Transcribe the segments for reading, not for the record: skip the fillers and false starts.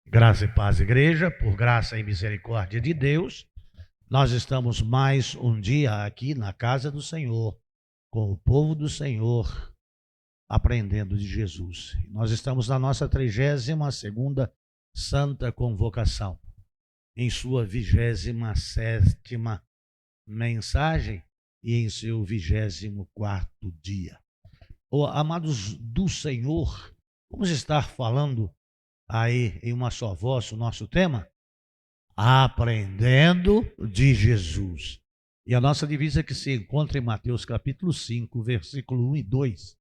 Graça e paz, igreja, por graça e misericórdia de Deus, nós estamos mais um dia aqui na casa do Senhor, com o povo do Senhor, aprendendo de Jesus. Nós estamos na nossa 32ª Santa Convocação, em sua 27ª mensagem e em seu 24º dia. Amados do Senhor, vamos estar falando aí em uma só voz o nosso tema, aprendendo de Jesus. E a nossa divisa que se encontra em Mateus capítulo 5, versículo 1 e 2.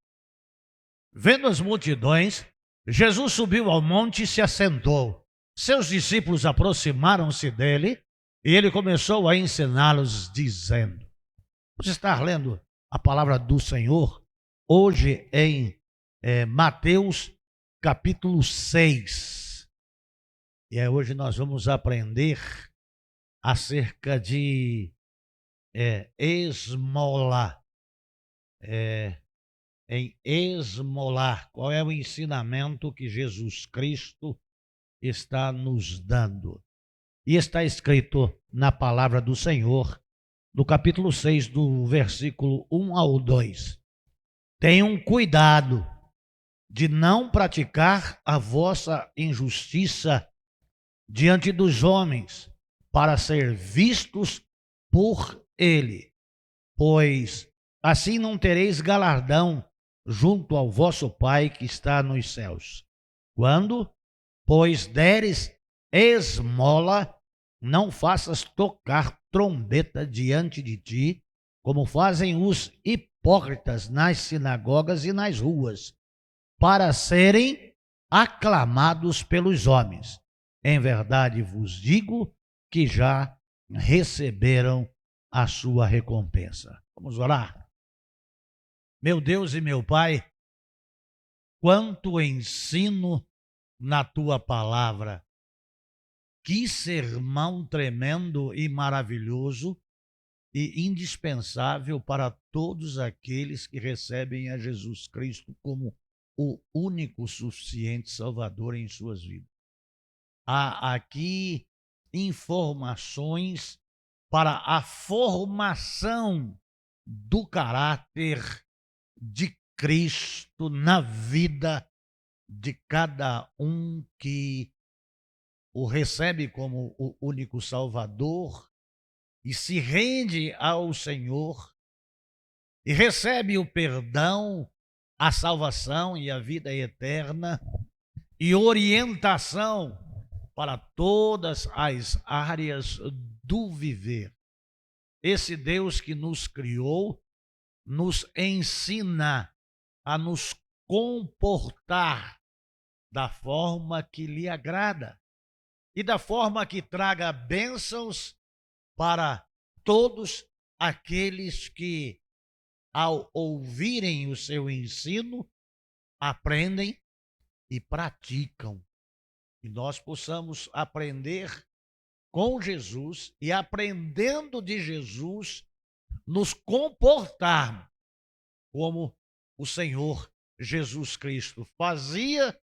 Vendo as multidões, Jesus subiu ao monte e se assentou. Seus discípulos aproximaram-se dele e ele começou a ensiná-los, dizendo: vamos estar lendo a palavra do Senhor hoje em Mateus capítulo 6. E hoje nós vamos aprender acerca de esmola. Em esmolar. Qual é o ensinamento que Jesus Cristo está nos dando? E está escrito na palavra do Senhor, no capítulo 6, do versículo 1 ao 2. Tenham cuidado de não praticar a vossa injustiça diante dos homens, para ser vistos por ele, pois assim não tereis galardão junto ao vosso Pai que está nos céus. Quando, pois, deres esmola, não faças tocar trombeta diante de ti, como fazem os hipócritas nas sinagogas e nas ruas, para serem aclamados pelos homens. Em verdade vos digo que já receberam a sua recompensa. Vamos orar? Meu Deus e meu Pai, quanto ensino na tua palavra. Que sermão tremendo e maravilhoso e indispensável para todos aqueles que recebem a Jesus Cristo como o único suficiente Salvador em suas vidas. Há aqui informações para a formação do caráter de Cristo na vida de cada um que o recebe como o único Salvador e se rende ao Senhor e recebe o perdão, a salvação e a vida eterna e orientação para todas as áreas do viver. Esse Deus que nos criou nos ensina a nos comportar da forma que lhe agrada e da forma que traga bênçãos para todos aqueles que, ao ouvirem o seu ensino, aprendem e praticam. E nós possamos aprender com Jesus e, aprendendo de Jesus, nos comportar como o Senhor Jesus Cristo fazia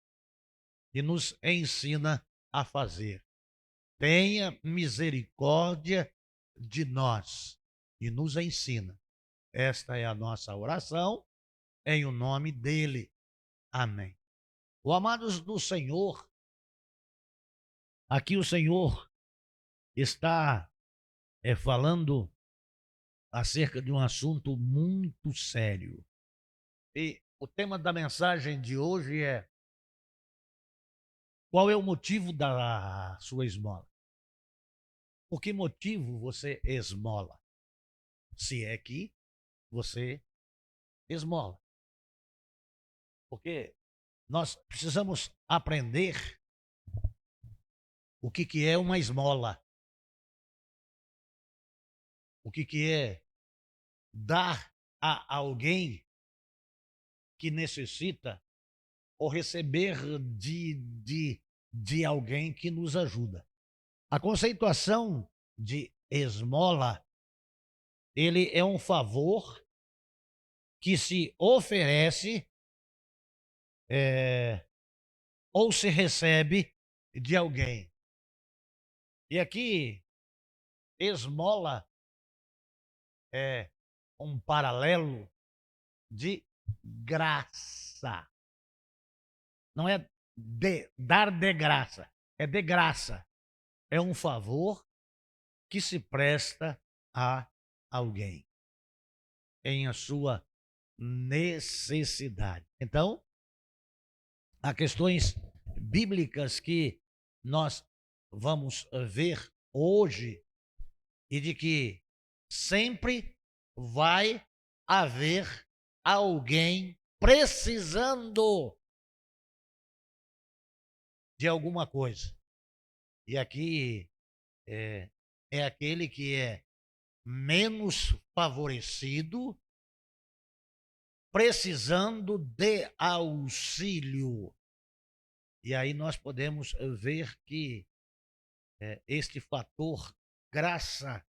e nos ensina a fazer. Tenha misericórdia de nós e nos ensina. Esta é a nossa oração, em o nome dele. Amém. Amados do Senhor, aqui o Senhor está falando acerca de um assunto muito sério. E o tema da mensagem de hoje é: qual é o motivo da sua esmola? Por que motivo você esmola? Se é que você esmola. Porque nós precisamos aprender o que é uma esmola. O que é dar a alguém que necessita ou receber de alguém que nos ajuda. A conceituação de esmola, ele é um favor que se oferece ou se recebe de alguém. E aqui, esmola é um paralelo de graça. Não é dar de graça, é de graça. É um favor que se presta a alguém em a sua necessidade. Então, há questões bíblicas que nós vamos ver hoje e de que sempre vai haver alguém precisando de alguma coisa. E aqui é aquele que é menos favorecido, precisando de auxílio. E aí nós podemos ver que este fator graça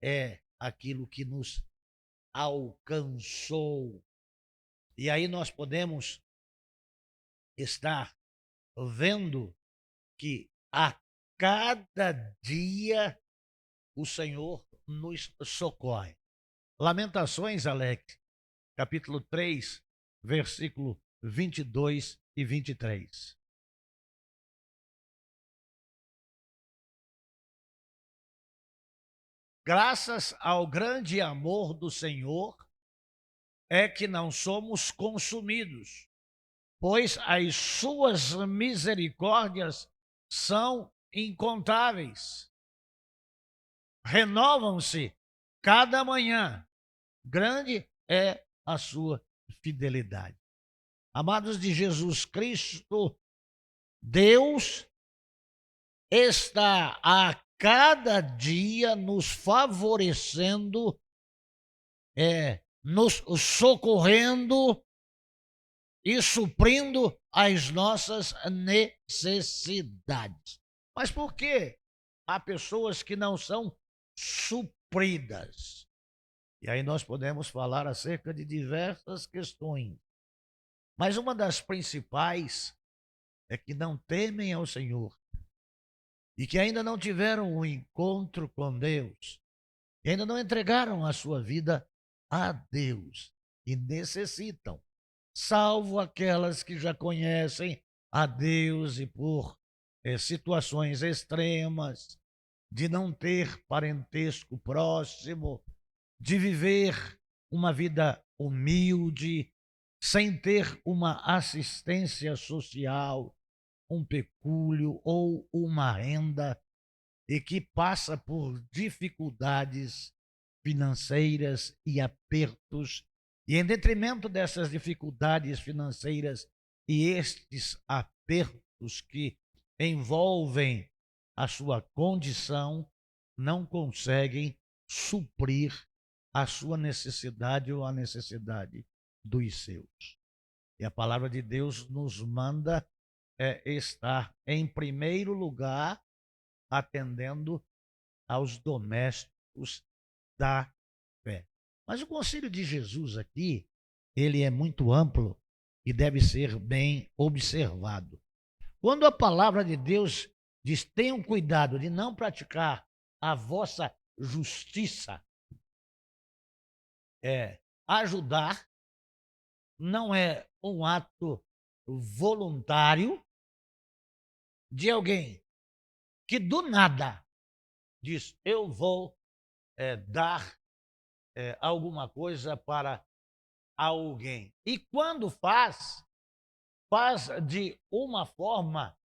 é aquilo que nos alcançou. E aí nós podemos estar vendo que a cada dia o Senhor nos socorre. Lamentações, Alex, capítulo 3, versículo 22 e 23. Graças ao grande amor do Senhor é que não somos consumidos, pois as suas misericórdias são incontáveis. Renovam-se cada manhã. Grande é a sua fidelidade. Amados de Jesus Cristo, Deus está a cada dia nos favorecendo, nos socorrendo e suprindo as nossas necessidades. Mas por que há pessoas que não são supridas? E aí nós podemos falar acerca de diversas questões. Mas uma das principais é que não temem ao Senhor e que ainda não tiveram um encontro com Deus, e ainda não entregaram a sua vida a Deus e necessitam, salvo aquelas que já conhecem a Deus e por situações extremas, de não ter parentesco próximo, de viver uma vida humilde, sem ter uma assistência social, um pecúlio ou uma renda, e que passa por dificuldades financeiras e apertos, e em detrimento dessas dificuldades financeiras e estes apertos que envolvem a sua condição, não conseguem suprir a sua necessidade ou a necessidade dos seus. E a palavra de Deus nos manda estar em primeiro lugar atendendo aos domésticos da fé. Mas o conselho de Jesus aqui, ele é muito amplo e deve ser bem observado. Quando a palavra de Deus diz: tenham cuidado de não praticar a vossa justiça, ajudar não é um ato voluntário de alguém que do nada diz: eu vou dar alguma coisa para alguém. E quando faz de uma forma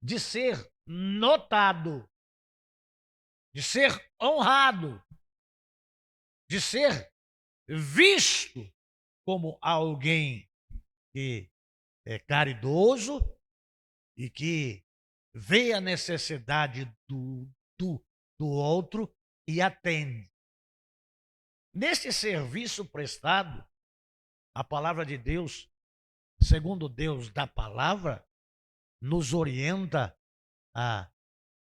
de ser notado, de ser honrado, de ser visto como alguém que é caridoso e que vê a necessidade do outro e atende. Neste serviço prestado, a palavra de Deus, segundo Deus da palavra, nos orienta a,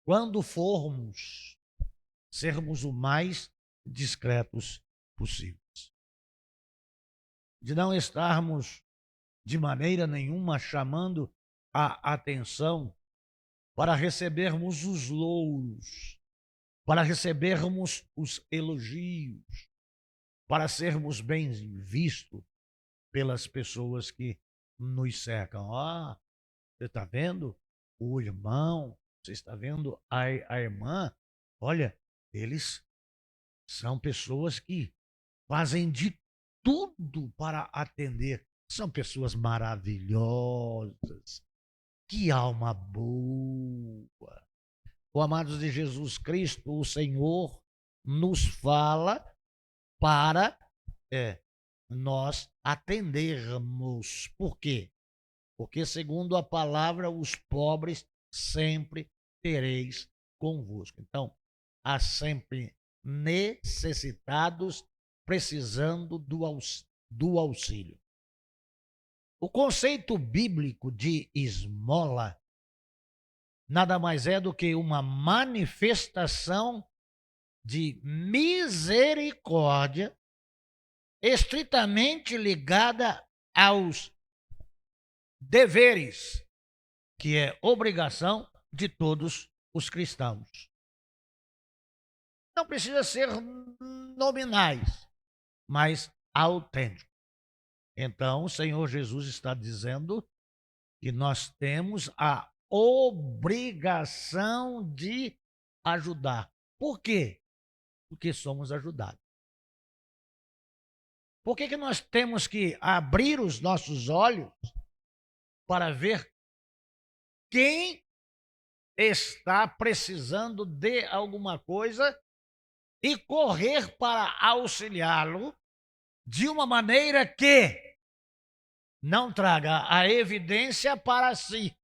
quando formos, sermos o mais discretos possíveis. De não estarmos de maneira nenhuma chamando a atenção para recebermos os louros, para recebermos os elogios, para sermos bem vistos pelas pessoas que nos cercam. Ah, você está vendo o irmão, você está vendo a irmã? Olha, eles são pessoas que fazem de tudo para atender. São pessoas maravilhosas. Que alma boa. O amados de Jesus Cristo, o Senhor nos fala para nós atendermos. Por quê? Porque, segundo a palavra, os pobres sempre tereis convosco. Então, há sempre necessitados precisando do auxílio. O conceito bíblico de esmola nada mais é do que uma manifestação de misericórdia estritamente ligada aos deveres, que é obrigação de todos os cristãos. Não precisa ser nominais, mas autênticos. Então, o Senhor Jesus está dizendo que nós temos a obrigação de ajudar. Por quê? Porque somos ajudados. Por que nós temos que abrir os nossos olhos para ver quem está precisando de alguma coisa e correr para auxiliá-lo de uma maneira que não traga a evidência para si,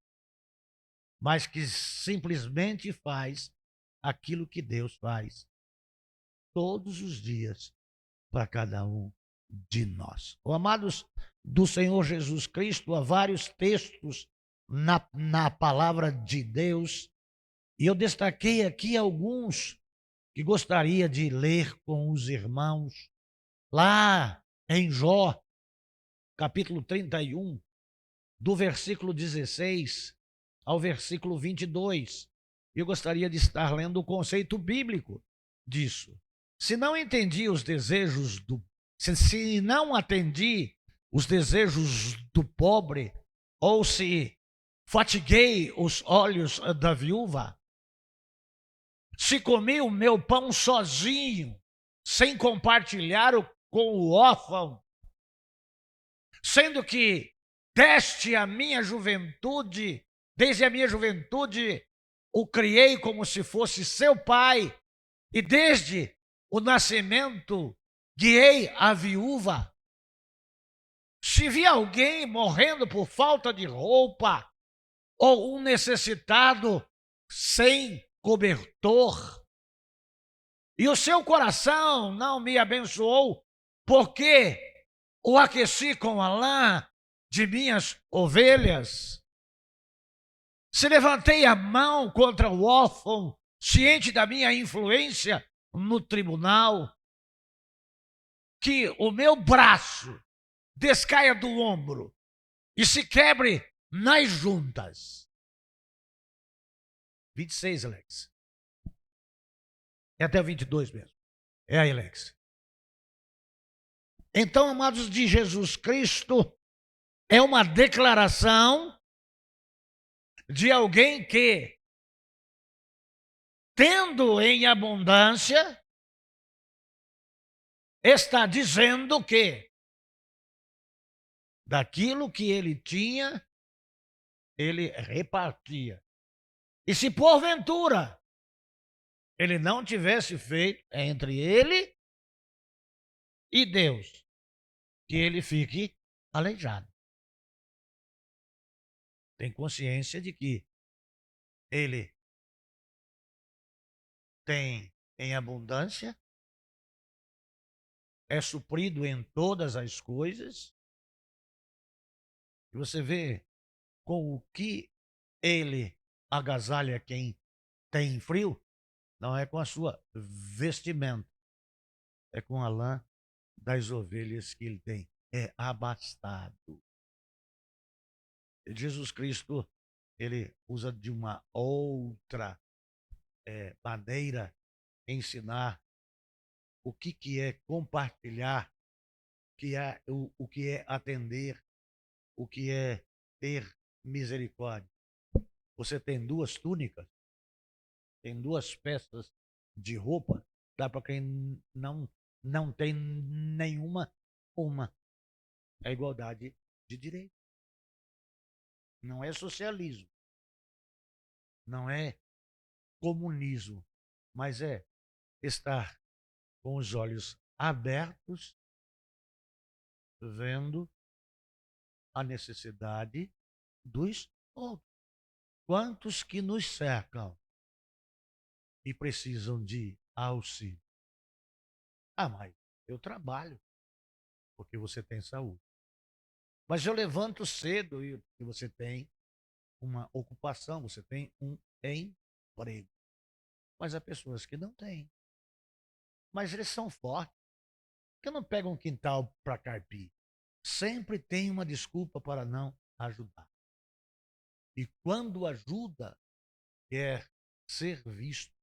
mas que simplesmente faz aquilo que Deus faz todos os dias para cada um de nós. Amados do Senhor Jesus Cristo, há vários textos na palavra de Deus, e eu destaquei aqui alguns que gostaria de ler com os irmãos. Lá em Jó, capítulo 31, do versículo 16 ao versículo 22. Eu gostaria de estar lendo o conceito bíblico disso. Se não entendi os desejos se não atendi os desejos do pobre, ou se fatiguei os olhos da viúva, se comi o meu pão sozinho, sem compartilhar com o órfão, sendo que desde a minha juventude, o criei como se fosse seu pai, e desde o nascimento guiei a viúva. Se vi alguém morrendo por falta de roupa, ou um necessitado sem cobertor, e o seu coração não me abençoou, porque o aqueci com a lã de minhas ovelhas, se levantei a mão contra o órfão, ciente da minha influência no tribunal, que o meu braço descaia do ombro e se quebre nas juntas. 26, Alex. É até o 22 mesmo. É aí, Alex. Então, amados de Jesus Cristo, é uma declaração de alguém que, tendo em abundância, está dizendo que daquilo que ele tinha, ele repartia. E se porventura ele não tivesse feito entre ele e Deus, que ele fique aleijado. Tem consciência de que ele tem em abundância, é suprido em todas as coisas. E você vê com o que ele agasalha quem tem frio, não é com a sua vestimenta, é com a lã das ovelhas que ele tem. É abastado. Jesus Cristo ele usa de uma outra maneira ensinar que é compartilhar, o que é atender, o que é ter misericórdia. Você tem duas túnicas, tem duas peças de roupa, dá para quem não tem nenhuma, uma. É igualdade de direito. Não é socialismo, não é comunismo, mas é estar com os olhos abertos, vendo a necessidade dos outros. Quantos que nos cercam e precisam de auxílio? Ah, mas eu trabalho porque você tem saúde. Mas eu levanto cedo e você tem uma ocupação, você tem um emprego. Mas há pessoas que não têm. Mas eles são fortes, que não pegam um quintal para carpir. Sempre tem uma desculpa para não ajudar. E quando ajuda, quer ser visto.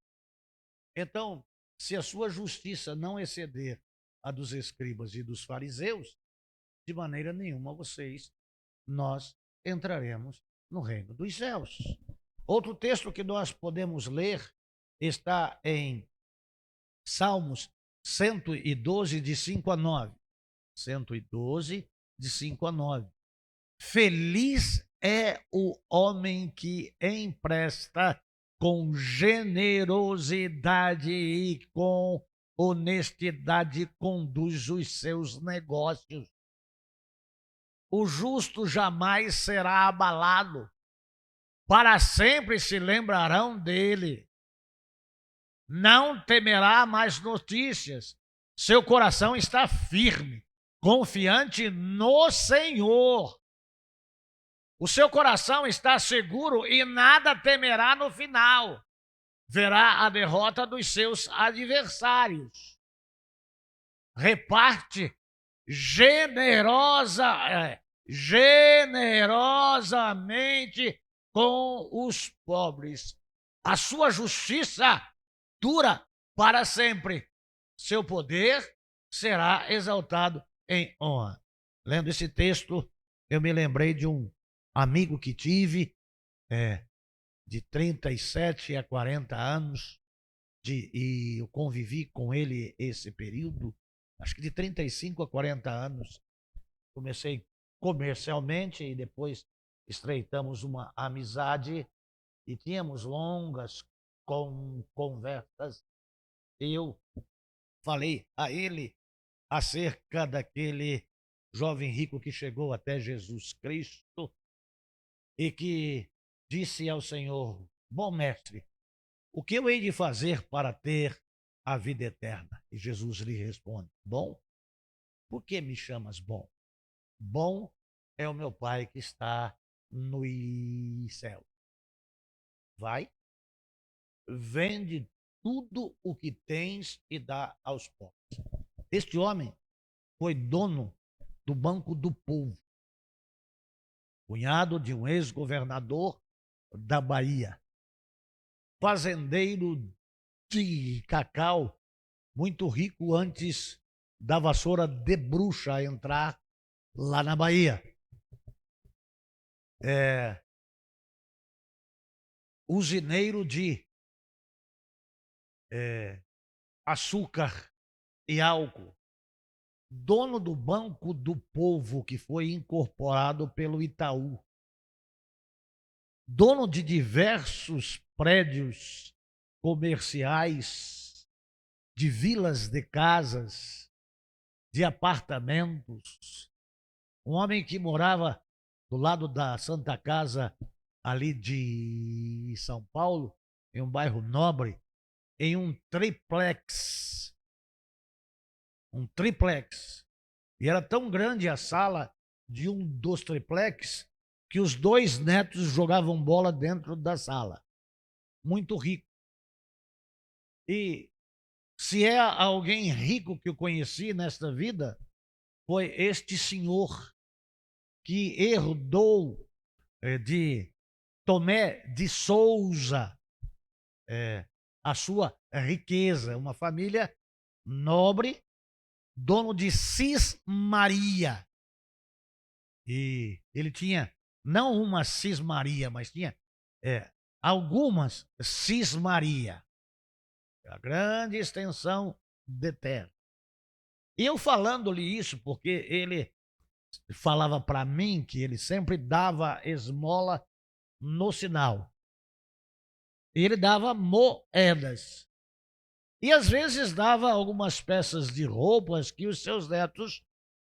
Então, se a sua justiça não exceder a dos escribas e dos fariseus, de maneira nenhuma nós entraremos no reino dos céus. Outro texto que nós podemos ler está em Salmos 112, de 5 a 9. 112, de 5 a 9. Feliz é o homem que empresta com generosidade e com honestidade conduz os seus negócios. O justo jamais será abalado, para sempre se lembrarão dele. Não temerá mais notícias, seu coração está firme, confiante no Senhor. O seu coração está seguro e nada temerá no final. Verá a derrota dos seus adversários. Reparte generosamente com os pobres. A sua justiça dura para sempre. Seu poder será exaltado em honra. Lendo esse texto, eu me lembrei de um amigo que tive, de 37 a 40 anos, e eu convivi com ele esse período, acho que de 35 a 40 anos. Comecei comercialmente e depois estreitamos uma amizade e tínhamos longas conversas. Eu falei a ele acerca daquele jovem rico que chegou até Jesus Cristo e que disse ao Senhor: bom mestre, o que eu hei de fazer para ter a vida eterna? E Jesus lhe responde: bom? Por que me chamas bom? Bom é o meu Pai que está no céu. Vai, vende tudo o que tens e dá aos pobres. Este homem foi dono do Banco do Povo, cunhado de um ex-governador da Bahia, fazendeiro de cacau, muito rico antes da vassoura de bruxa entrar lá na Bahia. Usineiro de açúcar e álcool, dono do Banco do Povo, que foi incorporado pelo Itaú, dono de diversos prédios comerciais, de vilas de casas, de apartamentos, um homem que morava do lado da Santa Casa, ali de São Paulo, em um bairro nobre, em um triplex. Um triplex. E era tão grande a sala de um dos triplex que os dois netos jogavam bola dentro da sala. Muito rico. E se é alguém rico que eu conheci nesta vida, foi este senhor que herdou de Tomé de Souza, a sua riqueza, uma família nobre, dono de Cismaria. E ele tinha não uma Cismaria, mas tinha algumas Cismaria, a grande extensão de terra. E eu falando-lhe isso porque ele falava para mim que ele sempre dava esmola no sinal. E ele dava moedas. E às vezes dava algumas peças de roupas que os seus netos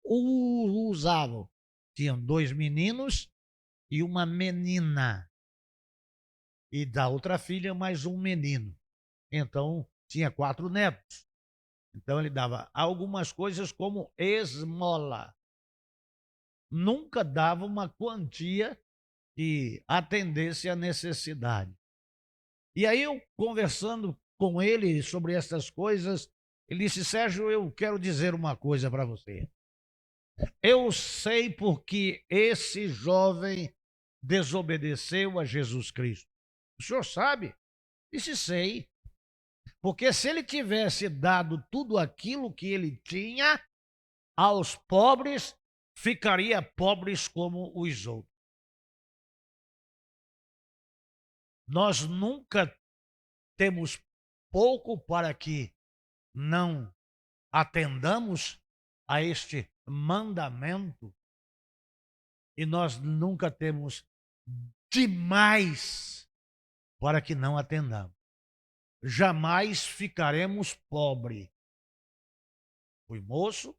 usavam. Tinham 2 meninos e uma menina. E da outra filha, mais um menino. Então, tinha 4 netos. Então, ele dava algumas coisas como esmola. Nunca dava uma quantia que atendesse à necessidade. E aí, eu conversando com ele sobre essas coisas, ele disse: Sérgio, eu quero dizer uma coisa para você. Eu sei porque esse jovem desobedeceu a Jesus Cristo. O senhor sabe? Disse: sei. Porque se ele tivesse dado tudo aquilo que ele tinha aos pobres, ficaria pobres como os outros. Nós nunca temos pouco para que não atendamos a este mandamento, e nós nunca temos demais para que não atendamos. Jamais ficaremos pobres. Fui moço,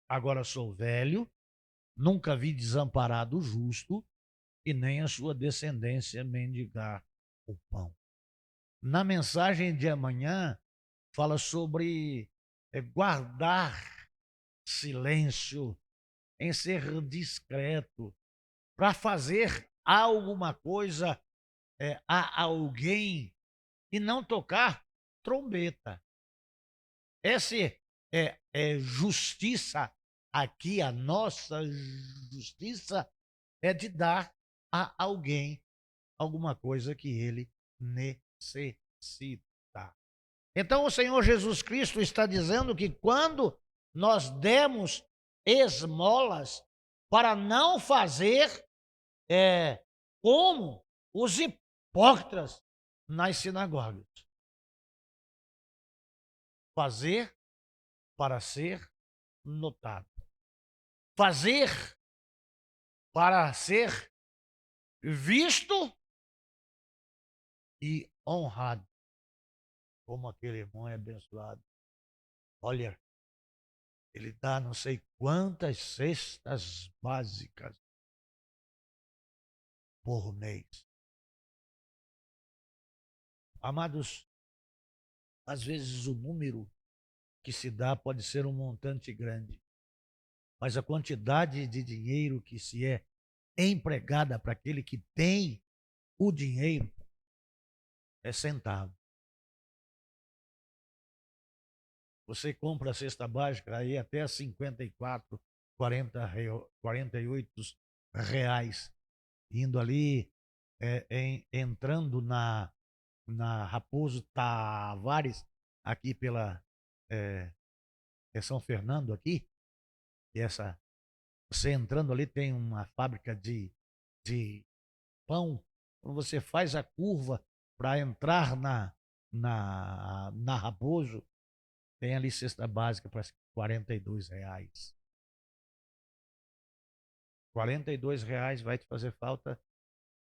agora sou velho, nunca vi desamparado o justo e nem a sua descendência mendigar o pão. Na mensagem de amanhã, fala sobre guardar silêncio, em ser discreto, para fazer alguma coisa a alguém e não tocar trombeta. Essa é justiça aqui, a nossa justiça é de dar a alguém alguma coisa que ele necessita. Então o Senhor Jesus Cristo está dizendo que quando nós demos esmolas, para não fazer como os hipócritas nas sinagogas, fazer para ser notado, fazer para ser visto e honrado. Como aquele irmão é abençoado. Olha, ele dá não sei quantas cestas básicas por mês. Amados, às vezes o número que se dá pode ser um montante grande, mas a quantidade de dinheiro que se é empregada para aquele que tem o dinheiro é centavo. Você compra a cesta básica aí até 54, 48 reais, indo ali, entrando na Raposo Tavares, aqui pela São Fernando aqui, e você entrando ali tem uma fábrica de pão. Quando você faz a curva para entrar na Raposo, tem ali cesta básica para R$ 42. R$ 42 vai te fazer falta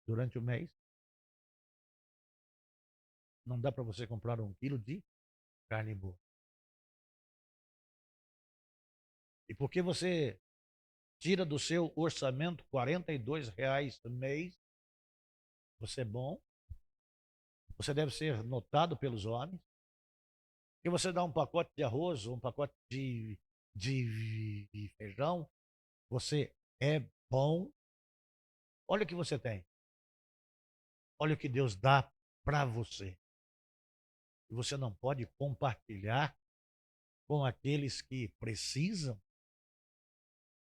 durante o mês? Não dá para você comprar 1 quilo de carne boa. E porque você tira do seu orçamento R$ 42 por mês, você é bom, você deve ser notado pelos homens, e você dá um pacote de arroz, um pacote de feijão, você é bom. Olha o que você tem. Olha o que Deus dá para você. E você não pode compartilhar com aqueles que precisam.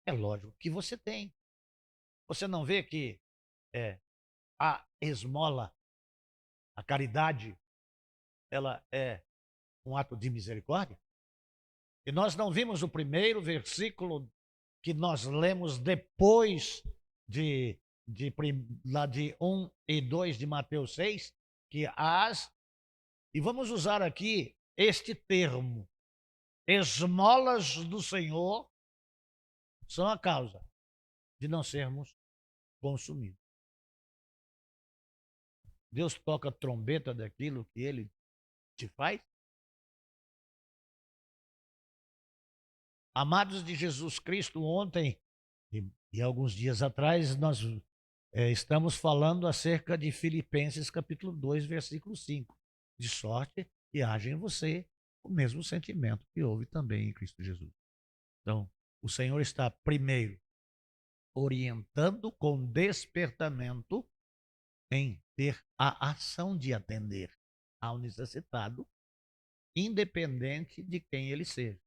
É lógico que você tem. Você não vê que a esmola, a caridade, ela é um ato de misericórdia? E nós não vimos o primeiro versículo que nós lemos depois lá de 1 e 2 de Mateus 6, que e vamos usar aqui este termo, esmolas do Senhor são a causa de não sermos consumidos. Deus toca a trombeta daquilo que Ele te faz? Amados de Jesus Cristo, ontem e alguns dias atrás, nós estamos falando acerca de Filipenses capítulo 2, versículo 5. De sorte que haja em você o mesmo sentimento que houve também em Cristo Jesus. Então, o Senhor está primeiro orientando com despertamento em ter a ação de atender ao necessitado, independente de quem ele seja.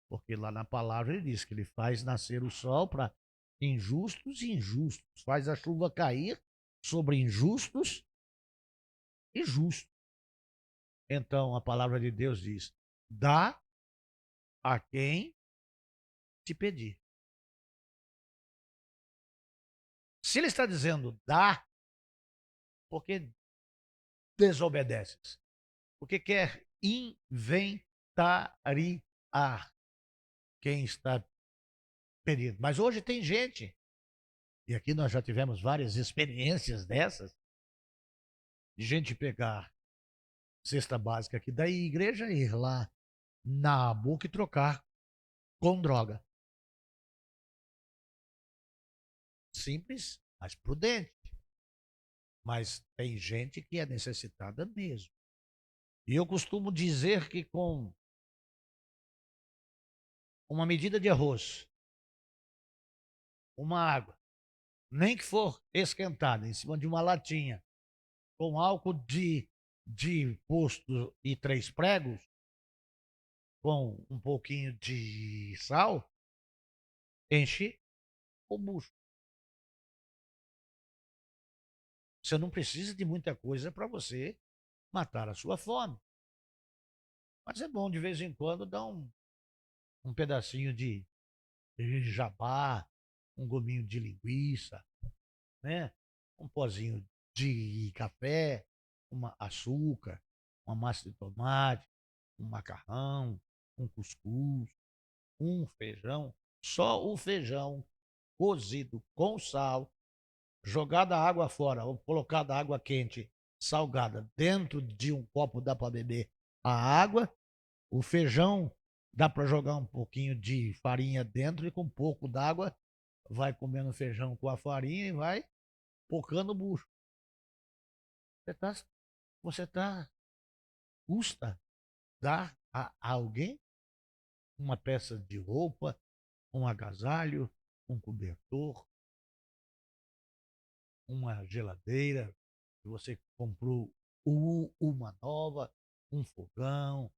Porque lá na palavra ele diz que ele faz nascer o sol para injustos e injustos, faz a chuva cair sobre injustos e justos. Então a palavra de Deus diz: dá a quem te pedir. Se ele está dizendo dá, porque desobedeces? Porque quer inventariar quem está pedindo. Mas hoje tem gente, e aqui nós já tivemos várias experiências dessas, de gente pegar cesta básica aqui da igreja e ir lá na boca e trocar com droga. Simples, mas prudente. Mas tem gente que é necessitada mesmo. E eu costumo dizer que com uma medida de arroz, uma água, nem que for esquentada em cima de uma latinha, com álcool de posto e 3 pregos, com um pouquinho de sal, enche o bucho. Você não precisa de muita coisa para você matar a sua fome. Mas é bom de vez em quando dar um pedacinho de jabá, um gominho de linguiça, né? Um pozinho de café, uma açúcar, uma massa de tomate, um macarrão, um cuscuz, um feijão. Só o feijão cozido com sal, jogada a água fora ou colocada água quente, salgada, dentro de um copo dá para beber a água. O feijão dá para jogar um pouquinho de farinha dentro e com um pouco d'água vai comendo feijão com a farinha e vai pocando o bucho. Você tá custa dar a alguém uma peça de roupa, um agasalho, um cobertor, uma geladeira que você comprou uma nova, um fogão,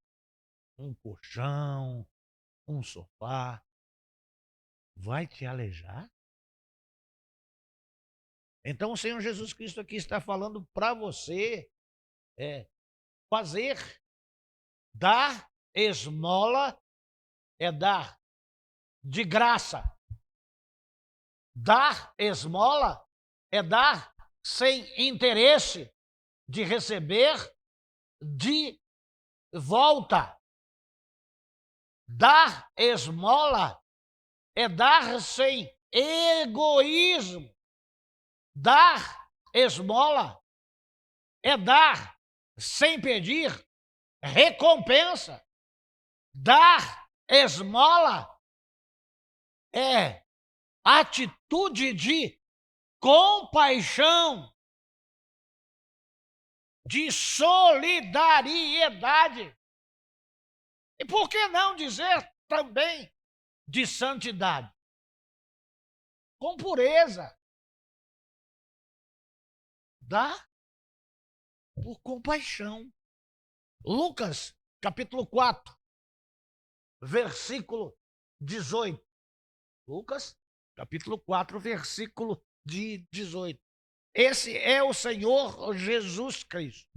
um colchão, um sofá, vai te alejar? Então o Senhor Jesus Cristo aqui está falando para você fazer, dar esmola é dar de graça. Dar esmola é dar sem interesse de receber de volta. Dar esmola é dar sem egoísmo. Dar esmola é dar sem pedir recompensa. Dar esmola é atitude de compaixão, de solidariedade. E por que não dizer também de santidade? Com pureza. Dá por compaixão. Lucas, capítulo 4, versículo 18. Lucas, capítulo 4, versículo de 18. esse é o Senhor Jesus Cristo.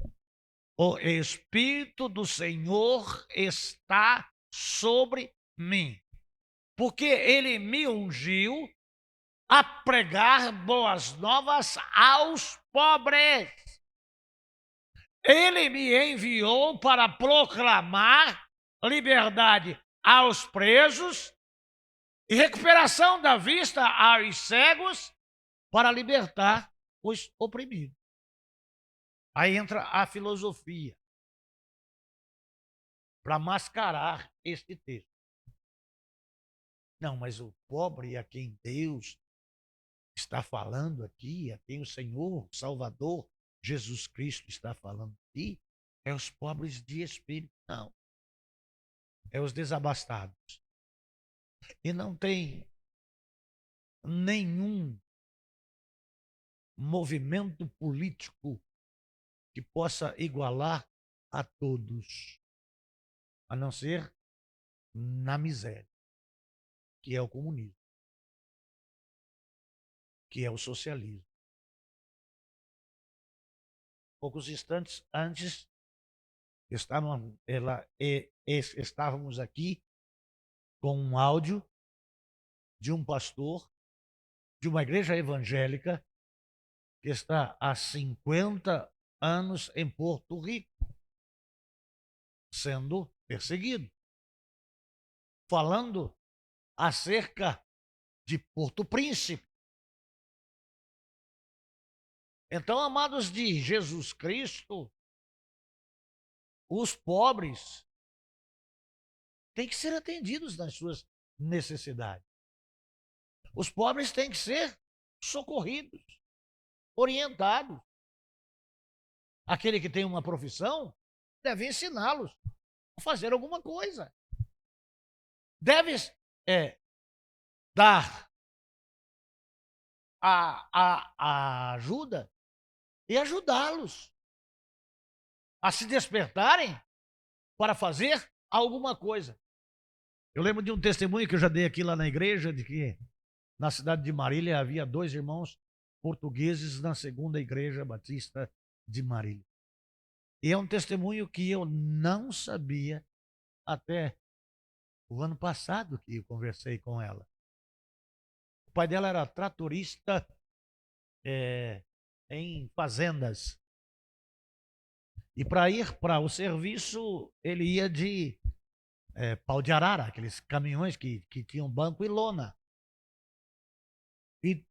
O Espírito do Senhor está sobre mim, porque ele me ungiu a pregar boas novas aos pobres. Ele me enviou para proclamar liberdade aos presos e recuperação da vista aos cegos, para libertar os oprimidos. Aí entra a filosofia para mascarar este texto. Não, mas o pobre a quem Deus está falando aqui, a quem o Senhor, Salvador, Jesus Cristo está falando aqui, é os pobres de espírito. Não. É os desabastados. E não tem nenhum movimento político que possa igualar a todos, a não ser na miséria, que é o comunismo, que é o socialismo. Poucos instantes antes, estávamos aqui com um áudio de um pastor de uma igreja evangélica que está há 50 anos em Porto Rico, sendo perseguido, falando acerca de Porto Príncipe. Então, amados de Jesus Cristo, os pobres têm que ser atendidos nas suas necessidades. Os pobres têm que ser socorridos, orientados. Aquele que tem uma profissão deve ensiná-los a fazer alguma coisa. Deve dar a ajuda e ajudá-los a se despertarem para fazer alguma coisa. Eu lembro de um testemunho que eu já dei aqui lá na igreja, de que na cidade de Marília havia 2 irmãos portugueses na segunda igreja batista de Marília. E é um testemunho que eu não sabia até o ano passado que eu conversei com ela. O pai dela era tratorista em fazendas. E para ir para o serviço, ele ia de pau de arara, aqueles caminhões que tinham banco e lona. E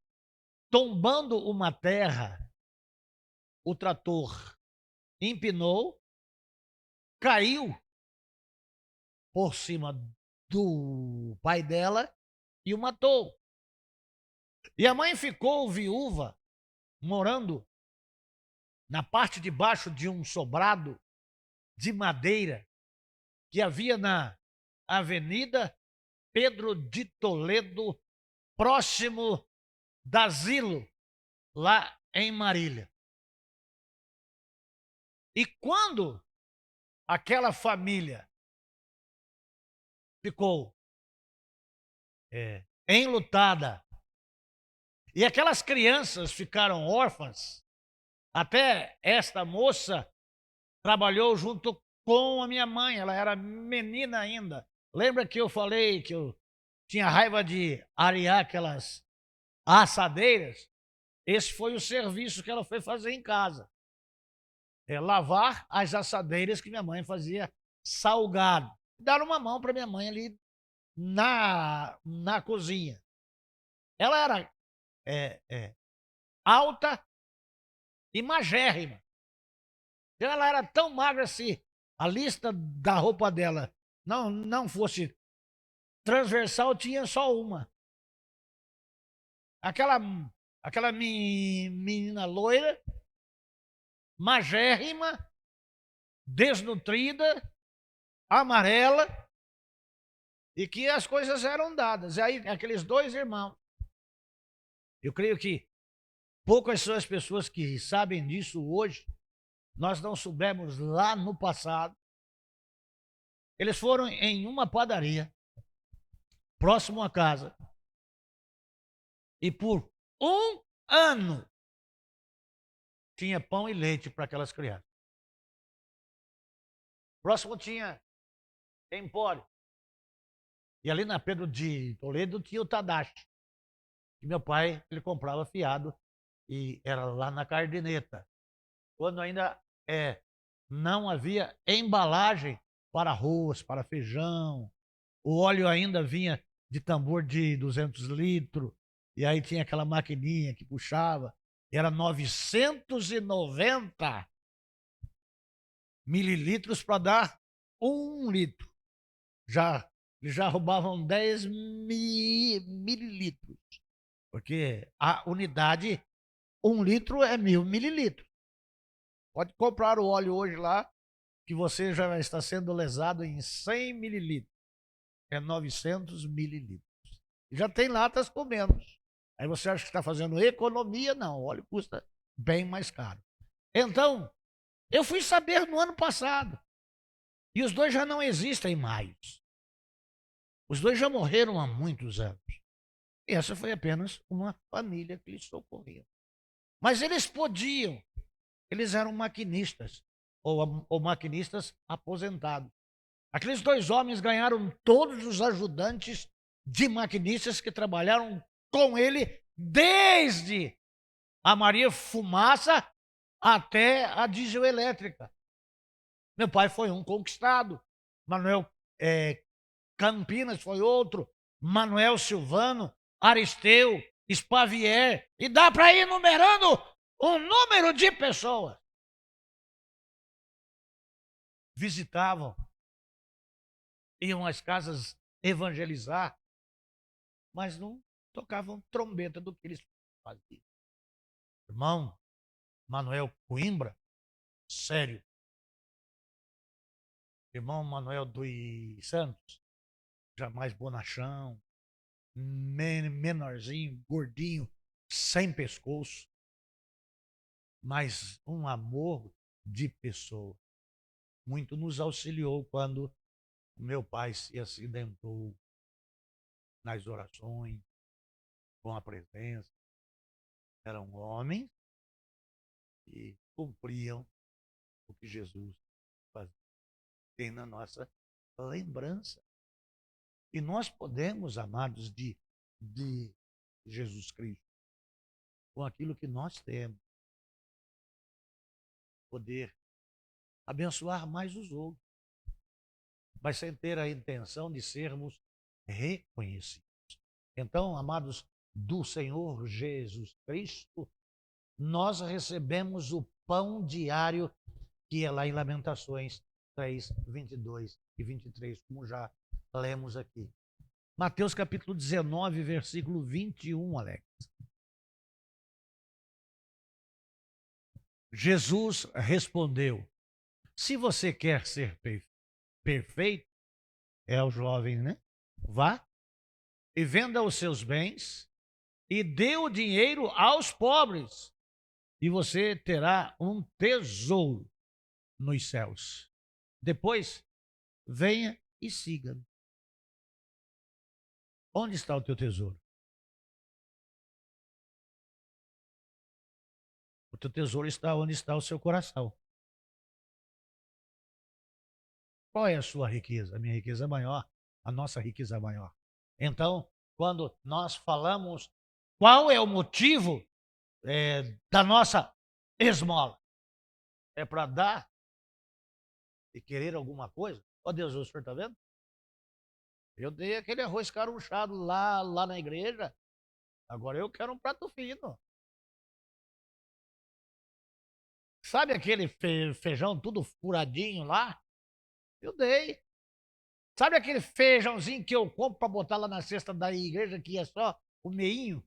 tombando uma terra, o trator empinou, caiu por cima do pai dela e o matou. E a mãe ficou viúva, morando na parte de baixo de um sobrado de madeira que havia na Avenida Pedro de Toledo, próximo da Asilo, lá em Marília. E quando aquela família ficou enlutada e aquelas crianças ficaram órfãs, até esta moça trabalhou junto com a minha mãe, ela era menina ainda. Lembra que eu falei que eu tinha raiva de arear aquelas assadeiras? Esse foi o serviço que ela foi fazer em casa. Lavar as assadeiras que minha mãe fazia salgado. Dar uma mão para minha mãe ali na cozinha. Ela era alta e magérrima. Ela era tão magra assim, a lista da roupa dela não fosse transversal, tinha só uma. Aquela menina loira, magérrima, desnutrida, amarela, e que as coisas eram dadas. E aí, aqueles 2 irmãos, eu creio que poucas são as pessoas que sabem disso hoje. Nós não soubemos lá no passado. Eles foram em uma padaria, próximo à casa, e por 1 ano tinha pão e leite para aquelas crianças. Próximo tinha Empório. E ali na Pedro de Toledo tinha o Tadashi. E meu pai, ele comprava fiado e era lá na Cardineta. Quando ainda não havia embalagem para arroz, para feijão. O óleo ainda vinha de tambor de 200 litros. E aí tinha aquela maquininha que puxava. Era 990 mililitros para dar 1 litro. Eles já roubavam 10 mililitros. Porque a unidade, 1 litro é 1000 mililitros. Pode comprar o óleo hoje lá, que você já está sendo lesado em 100 mililitros. É 900 mililitros. E já tem latas com menos. Aí você acha que está fazendo economia? Não, o óleo custa bem mais caro. Então, eu fui saber no ano passado. E os dois já não existem mais. Os dois já morreram há muitos anos. E essa foi apenas uma família que lhes socorreu. Mas eles podiam. Eles eram maquinistas, ou maquinistas aposentados. Aqueles dois homens ganharam todos os ajudantes de maquinistas que trabalharam com ele, desde a Maria Fumaça até a diesel elétrica. Meu pai foi um conquistado, Manuel Campinas foi outro, Manuel Silvano, Aristeu, Spavier, e dá para ir numerando o número de pessoas. Visitavam, iam às casas evangelizar, mas não tocavam trombeta do que eles faziam. Irmão, Manuel Coimbra, sério. Irmão Manuel dos Santos, já mais bonachão, menorzinho, gordinho, sem pescoço, mas um amor de pessoa. Muito nos auxiliou quando meu pai se acidentou nas orações, com a presença. Eram homens que cumpriam o que Jesus fazia. Tem na nossa lembrança. E nós podemos, amados de Jesus Cristo, com aquilo que nós temos, poder abençoar mais os outros, mas sem ter a intenção de sermos reconhecidos. Então, amados do Senhor Jesus Cristo, nós recebemos o pão diário, que é lá em Lamentações 3, 22 e 23, como já lemos aqui. Mateus capítulo 19, versículo 21, Alex. Jesus respondeu: se você quer ser perfeito, é o jovem, né? Vá e venda os seus bens e dê o dinheiro aos pobres, e você terá um tesouro nos céus. Depois, venha e siga-me. Onde está o teu tesouro? O teu tesouro está onde está o seu coração. Qual é a sua riqueza? A minha riqueza é maior, a nossa riqueza é maior. Então, quando nós falamos qual é o motivo da nossa esmola, é para dar e querer alguma coisa? Ó Deus, o senhor está vendo? Eu dei aquele arroz carunchado lá na igreja, agora eu quero um prato fino. Sabe aquele feijão tudo furadinho lá? Eu dei. Sabe aquele feijãozinho que eu compro para botar lá na cesta da igreja, que é só o meinho?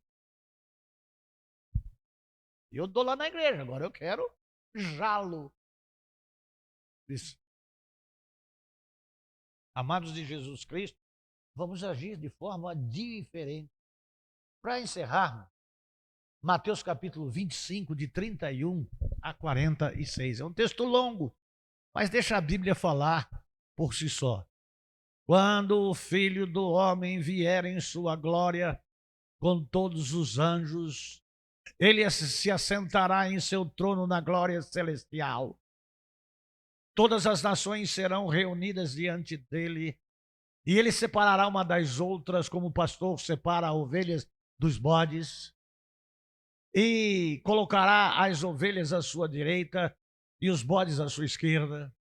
Eu dou lá na igreja, agora eu quero jalo. Isso. Amados de Jesus Cristo, vamos agir de forma diferente. Para encerrarmos, Mateus capítulo 25, de 31 a 46. É um texto longo, mas deixa a Bíblia falar por si só. Quando o Filho do Homem vier em sua glória com todos os anjos, Ele se assentará em seu trono na glória celestial. Todas as nações serão reunidas diante dele, e ele separará uma das outras, como o pastor separa as ovelhas dos bodes, e colocará as ovelhas à sua direita e os bodes à sua esquerda.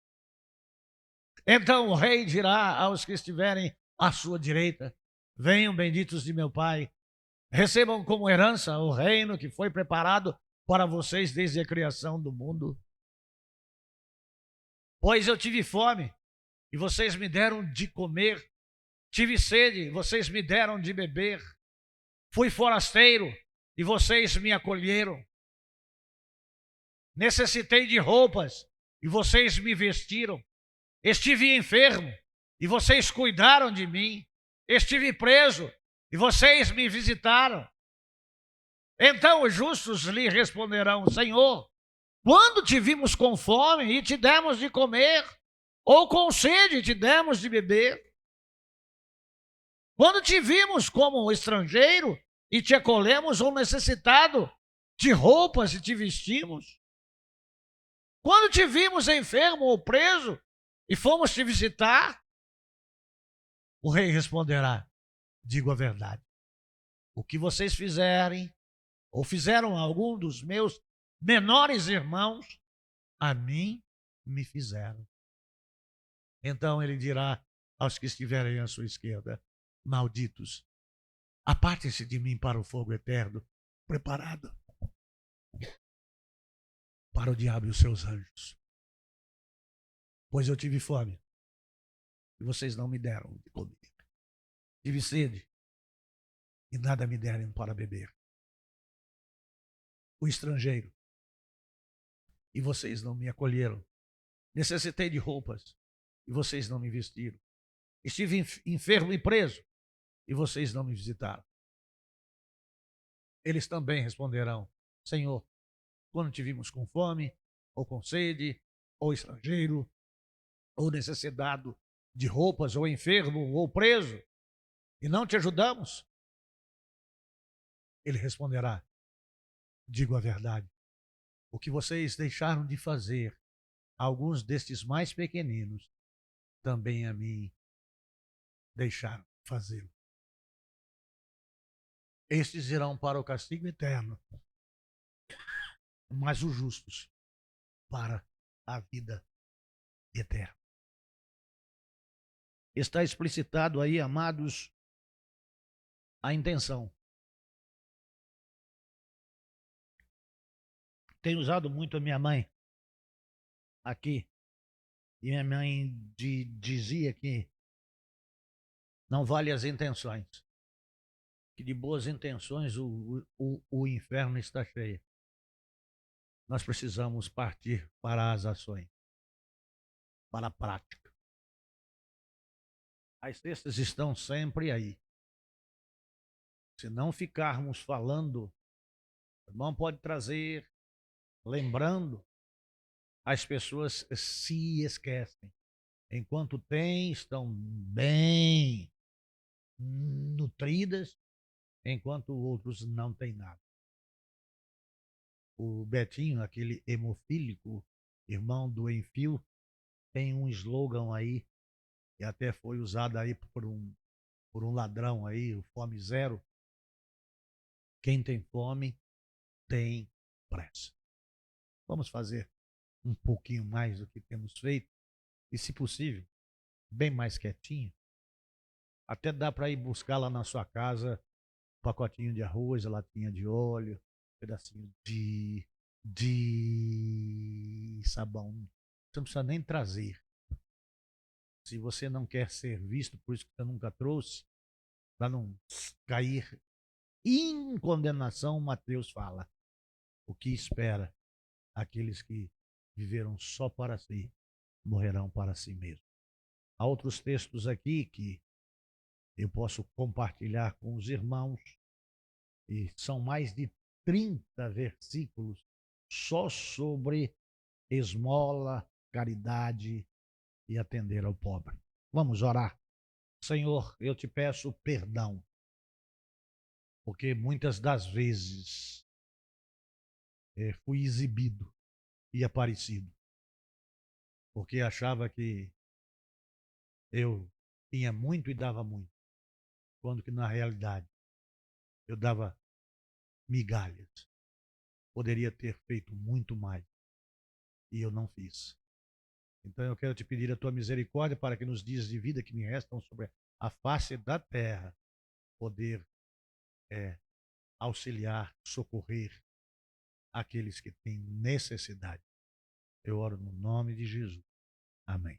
Então o rei dirá aos que estiverem à sua direita: venham, benditos de meu Pai, recebam como herança o reino que foi preparado para vocês desde a criação do mundo. Pois eu tive fome e vocês me deram de comer, tive sede e vocês me deram de beber, fui forasteiro e vocês me acolheram, necessitei de roupas e vocês me vestiram, estive enfermo e vocês cuidaram de mim, estive preso e vocês me visitaram. Então os justos lhe responderão: Senhor, quando te vimos com fome e te demos de comer, ou com sede e te demos de beber? Quando te vimos como estrangeiro e te acolhemos, ou necessitado de roupas e te vestimos? Quando te vimos enfermo ou preso e fomos te visitar? O rei responderá: digo a verdade. O que vocês fizerem, ou fizeram a algum dos meus menores irmãos, a mim me fizeram. Então ele dirá aos que estiverem à sua esquerda: malditos, apartem-se de mim para o fogo eterno, preparado para o diabo e os seus anjos. Pois eu tive fome e vocês não me deram de comer. Tive sede e nada me deram para beber. O estrangeiro e vocês não me acolheram. Necessitei de roupas e vocês não me vestiram. Estive enfermo e preso e vocês não me visitaram. Eles também responderão: Senhor, quando te vimos com fome, ou com sede, ou estrangeiro, ou necessitado de roupas, ou enfermo, ou preso, e não te ajudamos? Ele responderá: digo a verdade. O que vocês deixaram de fazer, alguns destes mais pequeninos, também a mim deixaram de fazê-lo. Estes irão para o castigo eterno, mas os justos para a vida eterna. Está explicitado aí, amados, a intenção. Tenho usado muito a minha mãe aqui, e minha mãe dizia que não vale as intenções, que de boas intenções o inferno está cheio. Nós precisamos partir para as ações, para a prática. As cestas estão sempre aí. Se não ficarmos falando, o irmão pode trazer, lembrando, as pessoas se esquecem. Enquanto tem, estão bem nutridas, enquanto outros não têm nada. O Betinho, aquele hemofílico, irmão do Enfio, tem um slogan aí, que até foi usado aí por um ladrão aí, o Fome Zero. Quem tem fome tem pressa. Vamos fazer um pouquinho mais do que temos feito, e se possível, bem mais quietinho. Até dá para ir buscar lá na sua casa um pacotinho de arroz, a latinha de óleo, um pedacinho de sabão. Você não precisa nem trazer. Se você não quer ser visto, por isso que você nunca trouxe, para não cair em condenação, Mateus fala: o que espera aqueles que viveram só para si, morrerão para si mesmos. Há outros textos aqui que eu posso compartilhar com os irmãos, e são mais de 30 versículos só sobre esmola, caridade e atender ao pobre. Vamos orar. Senhor, eu te peço perdão, porque muitas das vezes fui exibido e aparecido, porque achava que eu tinha muito e dava muito, quando que na realidade eu dava migalhas. Poderia ter feito muito mais e eu não fiz. Então eu quero te pedir a tua misericórdia para que nos dias de vida que me restam sobre a face da terra, poder auxiliar, socorrer aqueles que têm necessidade. Eu oro no nome de Jesus. Amém.